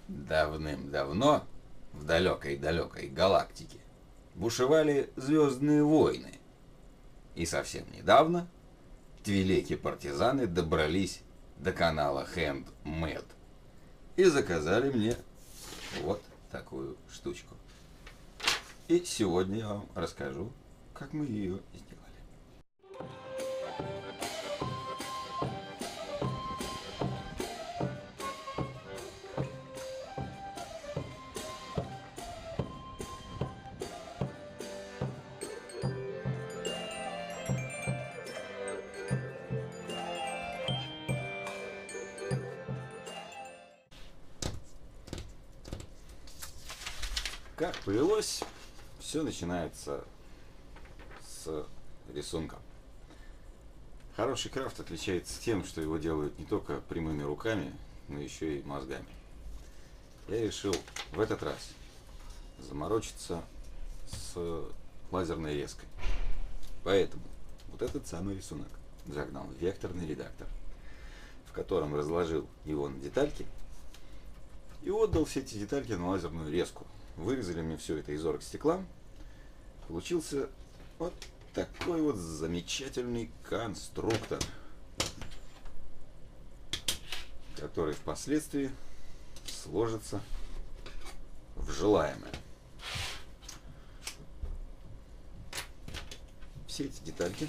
Давным-давно в далекой-далекой галактике бушевали звездные войны. И совсем недавно твилеки-партизаны добрались до канала Хэндмэд и заказали мне вот такую штучку. И сегодня я вам расскажу, как мы ее сделали. Как повелось, все начинается с рисунка. Хороший крафт отличается тем, что его делают не только прямыми руками, но еще и мозгами. Я решил в этот раз заморочиться с лазерной резкой. Поэтому вот этот самый рисунок загнал в векторный редактор, в котором разложил его на детальки и отдал все эти детальки на лазерную резку. Вырезали мне все это из оргстекла. Получился вот такой вот замечательный конструктор, который впоследствии сложится в желаемое. Все эти детальки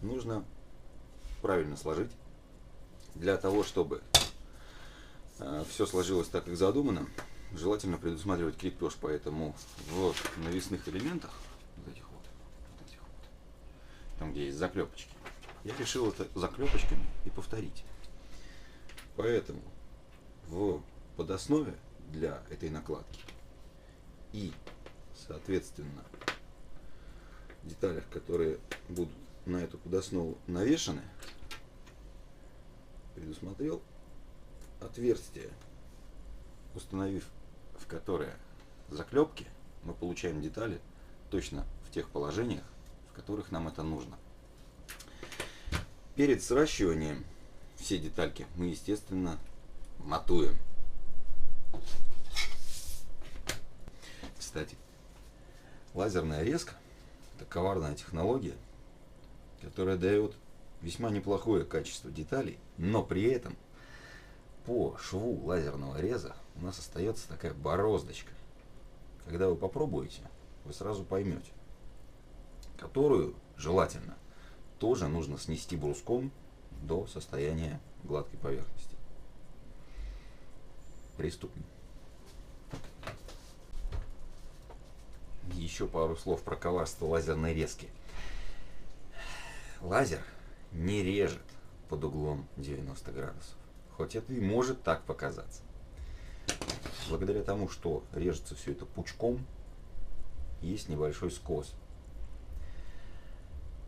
нужно правильно сложить для того, чтобы все сложилось так, как задумано. Желательно предусматривать крепеж, поэтому в навесных элементах, вот этих вот, там где есть заклепочки, я решил это заклепочками и повторить. Поэтому в подоснове для этой накладки и, соответственно, деталях, которые будут на эту подоснову навешаны, предусмотрел отверстие, установив в которое заклепки, мы получаем детали точно в тех положениях, в которых нам это нужно. Перед сращиванием все детальки мы, естественно, матуем. Кстати, лазерная резка – это коварная технология, которая дает весьма неплохое качество деталей, но при этом по шву лазерного реза у нас остается такая бороздочка. Когда вы попробуете, вы сразу поймете, которую желательно тоже нужно снести бруском до состояния гладкой поверхности. Приступим. Еще пару слов про коварство лазерной резки. Лазер не режет под углом 90 градусов. Хоть это и может так показаться. Благодаря тому, что режется все это пучком, есть небольшой скос.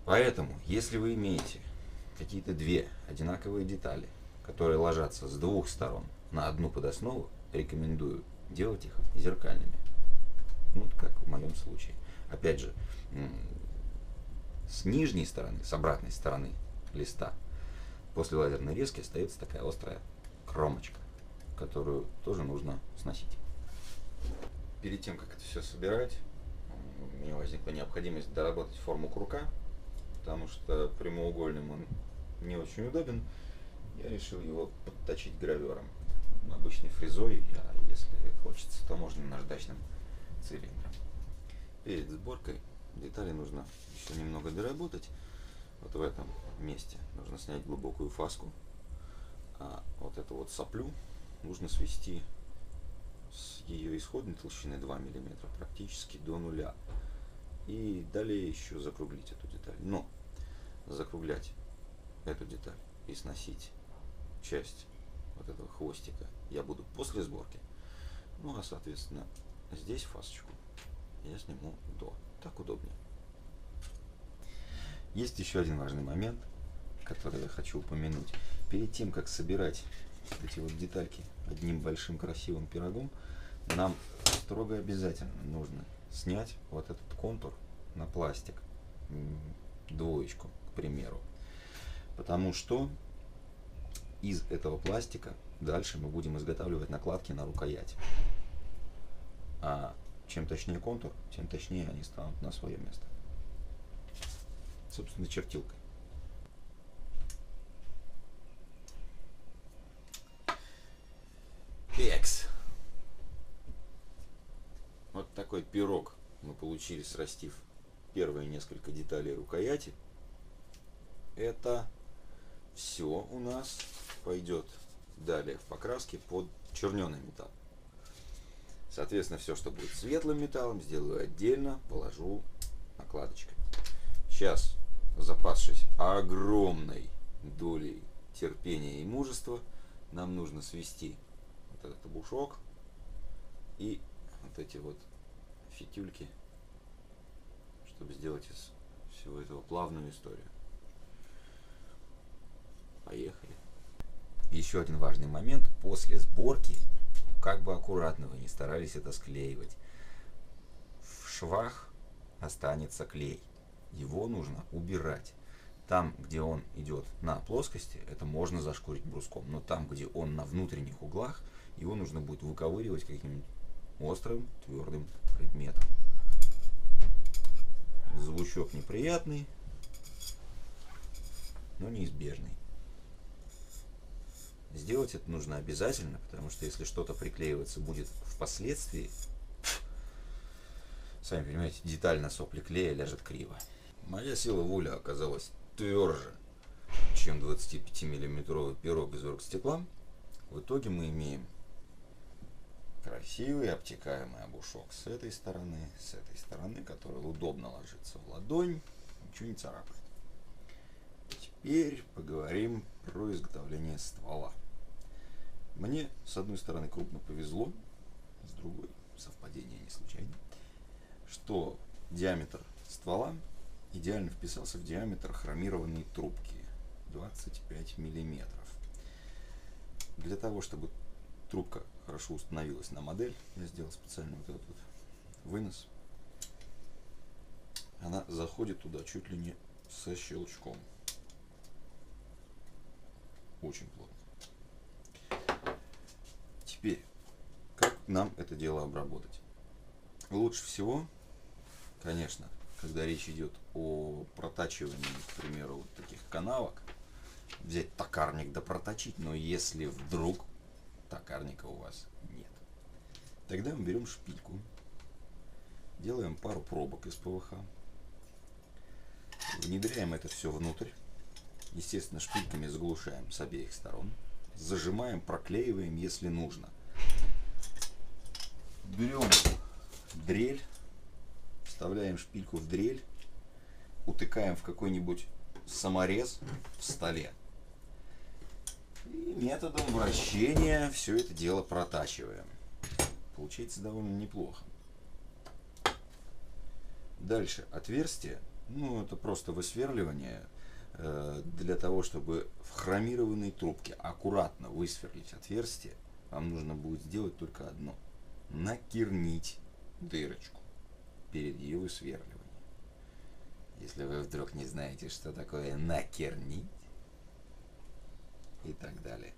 Поэтому, если вы имеете какие-то две одинаковые детали, которые ложатся с двух сторон на одну подоснову, рекомендую делать их зеркальными. Ну, как в моем случае. Опять же, с нижней стороны, с обратной стороны листа, после лазерной резки остается такая острая кромочка, которую тоже нужно сносить. Перед тем, как это все собирать, у меня возникла необходимость доработать форму круга, потому что прямоугольным он не очень удобен. Я решил его подточить гравером, обычной фрезой, а если хочется, то можно наждачным цилиндром. Перед сборкой детали нужно еще немного доработать. Вот в этом месте нужно снять глубокую фаску, а вот эту вот соплю нужно свести с ее исходной толщины 2 мм практически до нуля. И далее еще закруглить эту деталь. Но закруглять эту деталь и сносить часть вот этого хвостика я буду после сборки. Ну а соответственно здесь фасочку я сниму до. Так удобнее. Есть еще один важный момент, который я хочу упомянуть. Перед тем, как собирать эти вот детальки одним большим красивым пирогом, нам строго обязательно нужно снять вот этот контур на пластик, двоечку, к примеру. Потому что из этого пластика дальше мы будем изготавливать накладки на рукоять. А чем точнее контур, тем точнее они станут на свое место. Собственно, чертилкой. Экс. Вот такой пирог мы получили, срастив первые несколько деталей рукояти. Это все у нас пойдет далее в покраске под черненый металл. Соответственно, все, что будет светлым металлом, сделаю отдельно, положу накладочкой. Сейчас, запасшись огромной долей терпения и мужества, нам нужно свести вот этот обушок и вот эти вот фитюльки, чтобы сделать из всего этого плавную историю. Поехали. Еще один важный момент. После сборки, как бы аккуратно вы ни старались это склеивать, в швах останется клей. Его нужно убирать. Там, где он идет на плоскости, это можно зашкурить бруском. Но там, где он на внутренних углах, его нужно будет выковыривать каким-нибудь острым, твердым предметом. Звучок неприятный, но неизбежный. Сделать это нужно обязательно, потому что если что-то приклеиваться будет впоследствии, сами понимаете, деталь на сопле клея ляжет криво. Моя сила воли оказалась тверже, чем 25-миллиметровый пирог из оргстекла. В итоге мы имеем красивый обтекаемый обушок с этой стороны, который удобно ложится в ладонь, ничего не царапает. Теперь поговорим про изготовление ствола. Мне, с одной стороны, крупно повезло, с другой, совпадение не случайно, что диаметр ствола идеально вписался в диаметр хромированной трубки 25 миллиметров. Для того, чтобы трубка хорошо установилась на модель, я сделал специально вот этот вот вынос. Она заходит туда чуть ли не со щелчком. Очень плотно. Теперь, как нам это дело обработать? Лучше всего, конечно, когда речь идет о протачивании, к примеру, вот таких канавок, взять токарник да проточить, но если вдруг токарника у вас нет, тогда мы берем шпильку, делаем пару пробок из ПВХ, внедряем это все внутрь, естественно, шпильками заглушаем с обеих сторон, зажимаем, проклеиваем, если нужно. Берем дрель, вставляем шпильку в дрель, утыкаем в какой-нибудь саморез в столе и методом вращения все это дело протачиваем. Получается довольно неплохо. Дальше отверстие, ну это просто высверливание для того, чтобы в хромированной трубке аккуратно высверлить отверстие. Вам нужно будет сделать только одно: накирнить дырочку перед ее высверливанием. Если вы вдруг не знаете, что такое накирнить и так далее.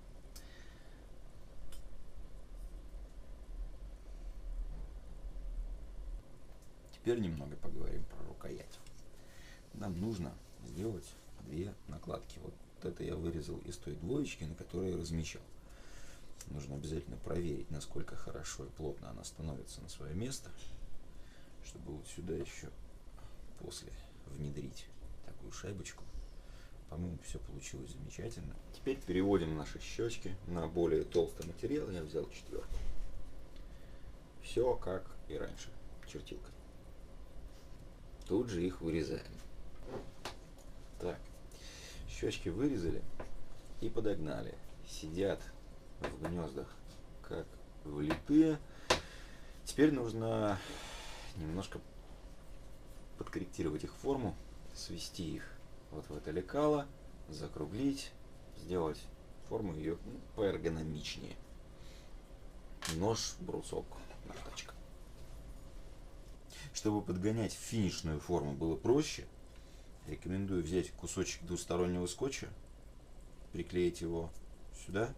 Теперь немного поговорим про рукоять. Нам нужно сделать две накладки. Вот это я вырезал из той двоечки, на которой я размещал. Нужно обязательно проверить, насколько хорошо и плотно она становится на свое место, чтобы вот сюда еще после внедрить такую шайбочку. По-моему, все получилось замечательно. Теперь переводим наши щечки на более толстый материал. Я взял 4. Все как и раньше, чертилкой. Тут же их вырезаем. Так, щечки вырезали и подогнали. Сидят в гнездах как влитые. Теперь нужно немножко подкорректировать их форму, свести их вот в это лекало, закруглить, сделать форму ее поэргономичнее. Нож, брусок, наждачка. Чтобы подгонять финишную форму было проще, рекомендую взять кусочек двустороннего скотча, приклеить его сюда.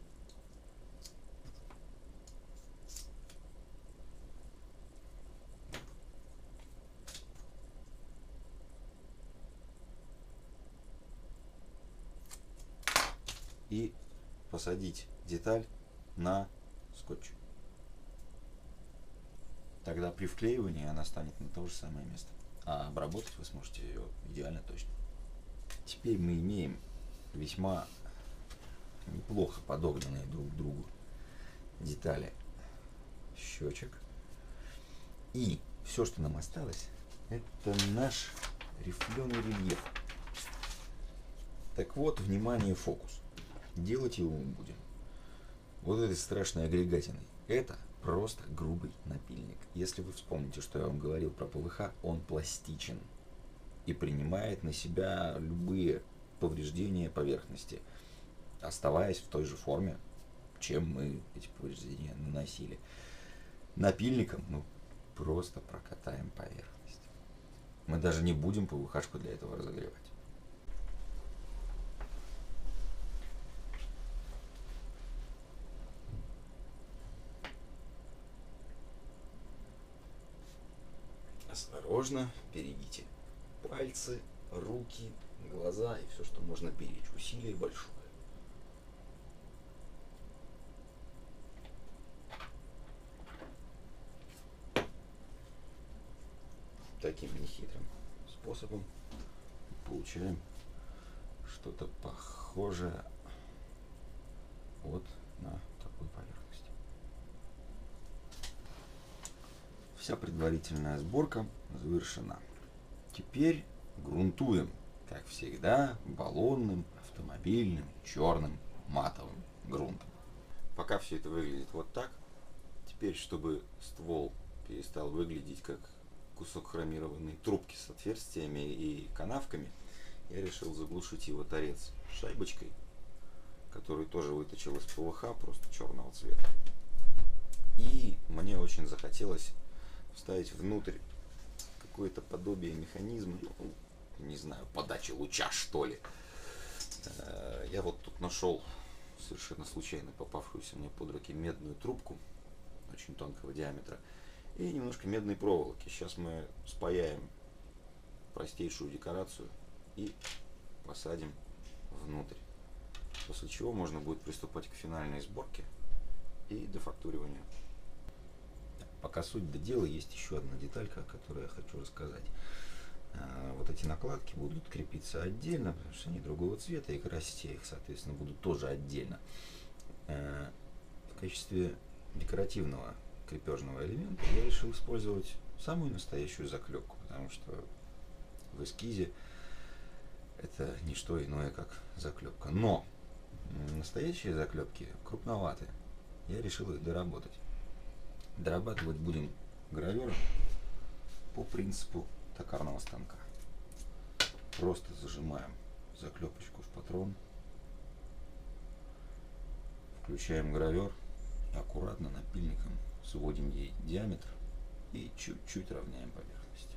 И посадить деталь на скотч. Тогда при вклеивании она станет на то же самое место. А обработать вы сможете ее идеально точно. Теперь мы имеем весьма неплохо подогнанные друг к другу детали щечек. И все, что нам осталось, это наш рифленый рельеф. Так вот, внимание, фокус. Делать его мы будем вот этой страшной агрегатиной. Это просто грубый напильник. Если вы вспомните, что я вам говорил про ПВХ, он пластичен и принимает на себя любые повреждения поверхности, оставаясь в той же форме, чем мы эти повреждения наносили. Напильником мы просто прокатаем поверхность. Мы даже не будем ПВХ-шку для этого разогревать. Осторожно берегите пальцы, руки, глаза и все, что можно беречь. Усилие большое. Таким нехитрым способом получаем что-то похожее вот на такую поверхность. Вся предварительная сборка завершена. Теперь грунтуем, как всегда, баллонным, автомобильным, черным, матовым грунтом. Пока все это выглядит вот так. Теперь, чтобы ствол перестал выглядеть как кусок хромированной трубки с отверстиями и канавками, я решил заглушить его торец шайбочкой, которую тоже выточил из ПВХ, просто черного цвета. И мне очень захотелось вставить внутрь какое-то подобие механизма, ну, не знаю, подачи луча, что ли. Я вот тут нашел совершенно случайно попавшуюся мне под руки медную трубку очень тонкого диаметра и немножко медной проволоки. Сейчас мы спаяем простейшую декорацию и посадим внутрь. После чего можно будет приступать к финальной сборке и дофактуриванию. Пока суть до дела, есть еще одна деталька, о которой я хочу рассказать. Вот эти накладки будут крепиться отдельно, потому что они другого цвета, и красить я их, соответственно, буду тоже отдельно. В качестве декоративного крепежного элемента я решил использовать самую настоящую заклепку, потому что в эскизе это не что иное, как заклепка. Но настоящие заклепки крупноваты. Я решил их доработать. Дорабатывать будем гравюром по принципу токарного станка. Просто зажимаем заклепочку в патрон, включаем гравер, аккуратно напильником сводим ей диаметр и чуть-чуть равняем поверхность.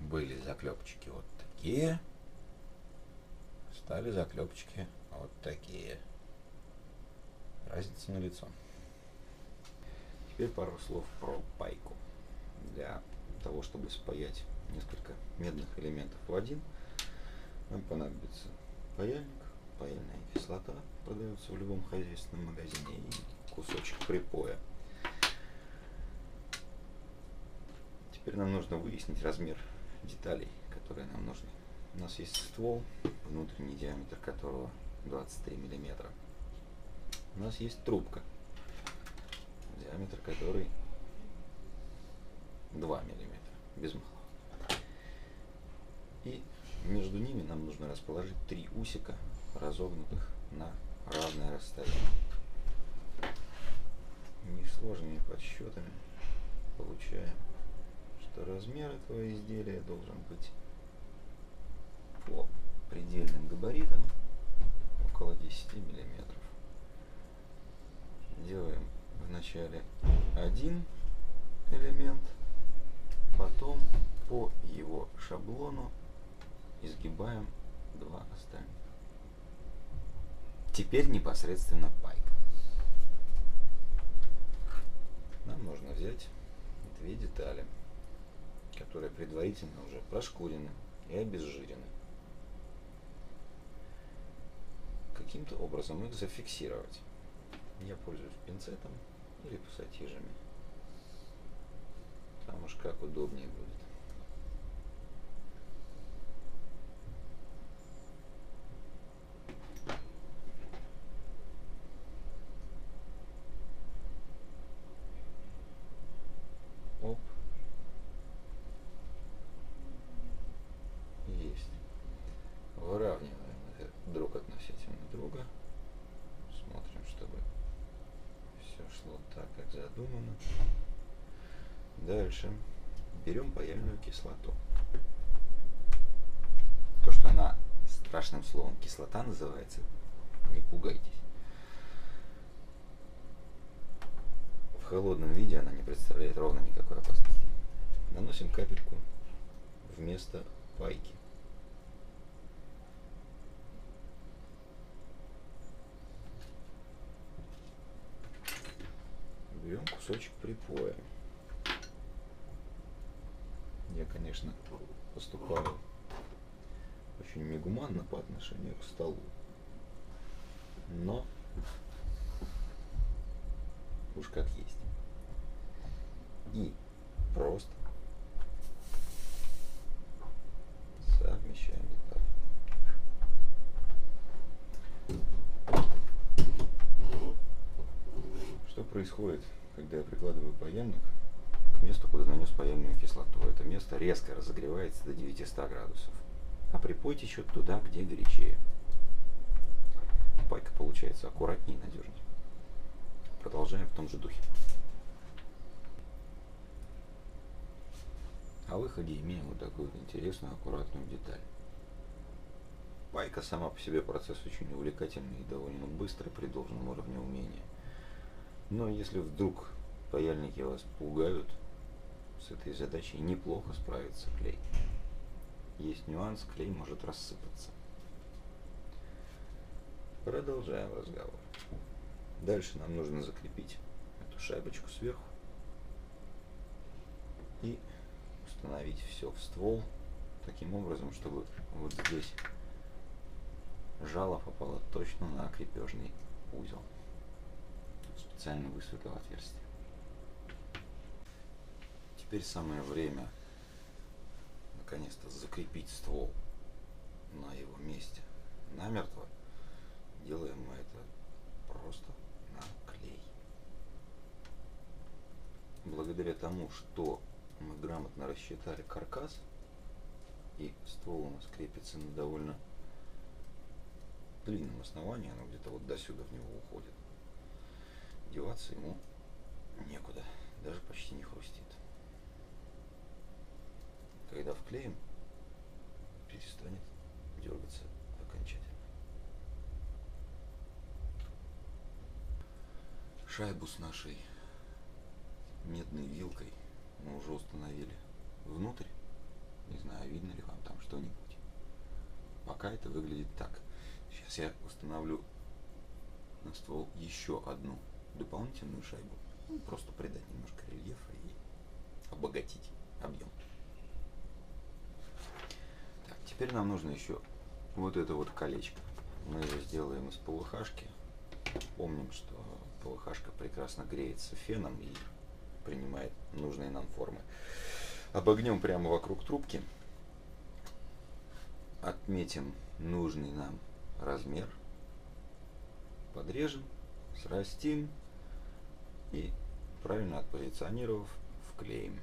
Были заклепочки вот такие, стали заклепочки вот такие. Разница налицо. Теперь пару слов про пайку. Для того, чтобы спаять несколько медных элементов в один, нам понадобится паяльник, паяльная кислота, продается в любом хозяйственном магазине, и кусочек припоя. Теперь нам нужно выяснить размер деталей, которые нам нужны. У нас есть ствол, внутренний диаметр которого 23 мм. У нас есть трубка, диаметр которой 2 мм, без малого. И между ними нам нужно расположить 3 усика, разогнутых на равное расстояние. Несложными подсчетами получаем, что размер этого изделия должен быть по предельным габаритам около 10 мм. Делаем вначале один элемент, потом по его шаблону изгибаем два остальных. Теперь непосредственно пайка. Нам нужно взять две детали, которые предварительно уже прошкурены и обезжирены. Каким-то образом их зафиксировать. Я пользуюсь пинцетом или пассатижами. Там уж как удобнее будет. Оп. Есть. Выравниваем друг относительно друга. Смотрим, чтобы все шло так, как задумано. Дальше берем паяльную кислоту. То, что она страшным словом кислота называется, не пугайтесь. В холодном виде она не представляет ровно никакой опасности. Наносим капельку вместо пайки. Берем кусочек припоя. Я, конечно, поступаю очень негуманно по отношению к столу, но уж как есть. И просто совмещаем детали. Что происходит, когда я прикладываю паяльник к месту, куда нанес паяльную кислоту? Это место резко разогревается до 900 градусов. А припой течет туда, где горячее. Пайка получается аккуратнее и надежнее. Продолжаем в том же духе. На выходе имеем вот такую интересную, аккуратную деталь. Пайка сама по себе процесс очень увлекательный и довольно быстрый при должном уровне умения. Но если вдруг паяльники вас пугают, с этой задачей неплохо справится клей. Есть нюанс, клей может рассыпаться. Продолжаем разговор. Дальше нам нужно закрепить эту шайбочку сверху и установить все в ствол таким образом, чтобы вот здесь жало попало точно на крепежный узел. Специально высветлил отверстие. Теперь самое время наконец-то закрепить ствол на его месте намертво. Делаем мы это просто на клей. Благодаря тому, что мы грамотно рассчитали каркас, и ствол у нас крепится на довольно длинном основании, оно где-то вот до сюда в него уходит, деваться ему некуда, даже почти не хрустит. Когда вклеим, перестанет дергаться окончательно. Шайбу с нашей медной вилкой мы уже установили внутрь. Не знаю, видно ли вам там что-нибудь. Пока это выглядит так. Сейчас я установлю на ствол еще одну дополнительную шайбу. Просто придать немножко рельефа и обогатить объем. Так, теперь нам нужно еще вот это вот колечко. Мы его сделаем из ПВХ-шки. Помним, что ПВХ-шка прекрасно греется феном и принимает нужные нам формы. Обогнем прямо вокруг трубки. Отметим нужный нам размер. Подрежем, срастим и, правильно отпозиционировав, вклеим.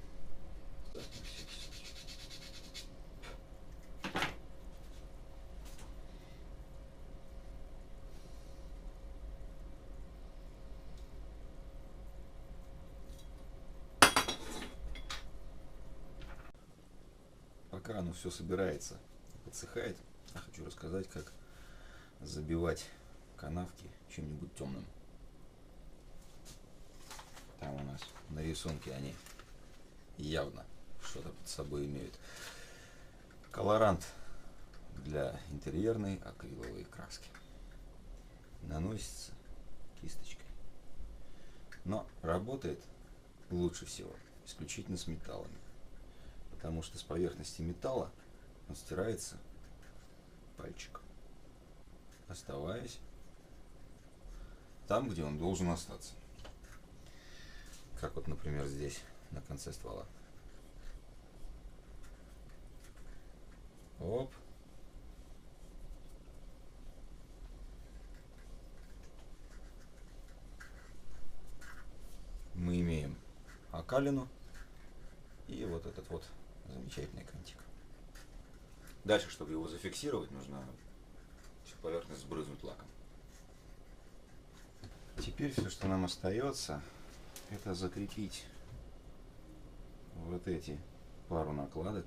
Пока оно все собирается, подсыхает, я хочу рассказать, как забивать канавки чем-нибудь темным. Там у нас на рисунке они явно что-то под собой имеют. Колорант для интерьерной акриловой краски. наносится кисточкой. Но работает лучше всего исключительно с металлами, потому что с поверхности металла он стирается пальчиком, оставаясь там, где он должен остаться. Как вот, например, здесь, на конце ствола. Оп. Мы имеем окалину и вот этот вот замечательный кантик. Дальше, чтобы его зафиксировать, нужно всю поверхность сбрызнуть лаком. Теперь все, что нам остается, это закрепить вот эти пару накладок,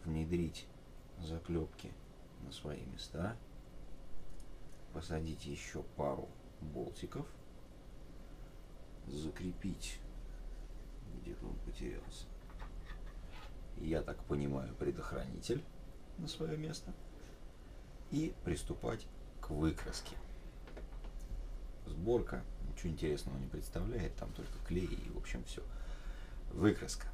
внедрить заклепки на свои места, посадить еще пару болтиков, закрепить, где-то он потерялся, я так понимаю, предохранитель на свое место, и приступать к выкраске. Сборка ничего интересного не представляет, там только клей и, в общем, все. Выкраска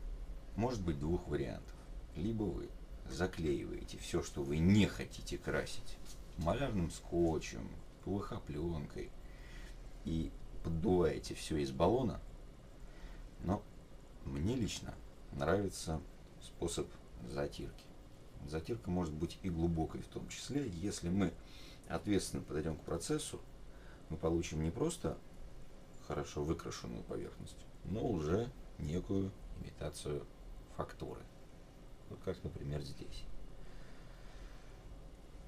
может быть двух вариантов. Либо вы заклеиваете все, что вы не хотите красить, малярным скотчем, ПВХ-пленкой, и поддуваете все из баллона. Но мне лично нравится способ затирки. Затирка может быть и глубокой в том числе. Если мы ответственно подойдем к процессу, мы получим не просто хорошо выкрашенную поверхность, но уже некую имитацию фактуры. Вот как, например, здесь.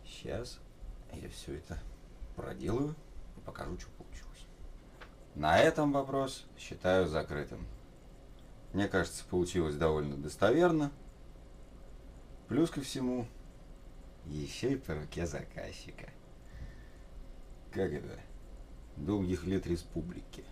Сейчас я все это проделаю и покажу, что получилось. На этом вопрос считаю закрытым. Мне кажется, получилось довольно достоверно. Плюс ко всему, еще и по руке заказчика. Как это? Долгих лет республики.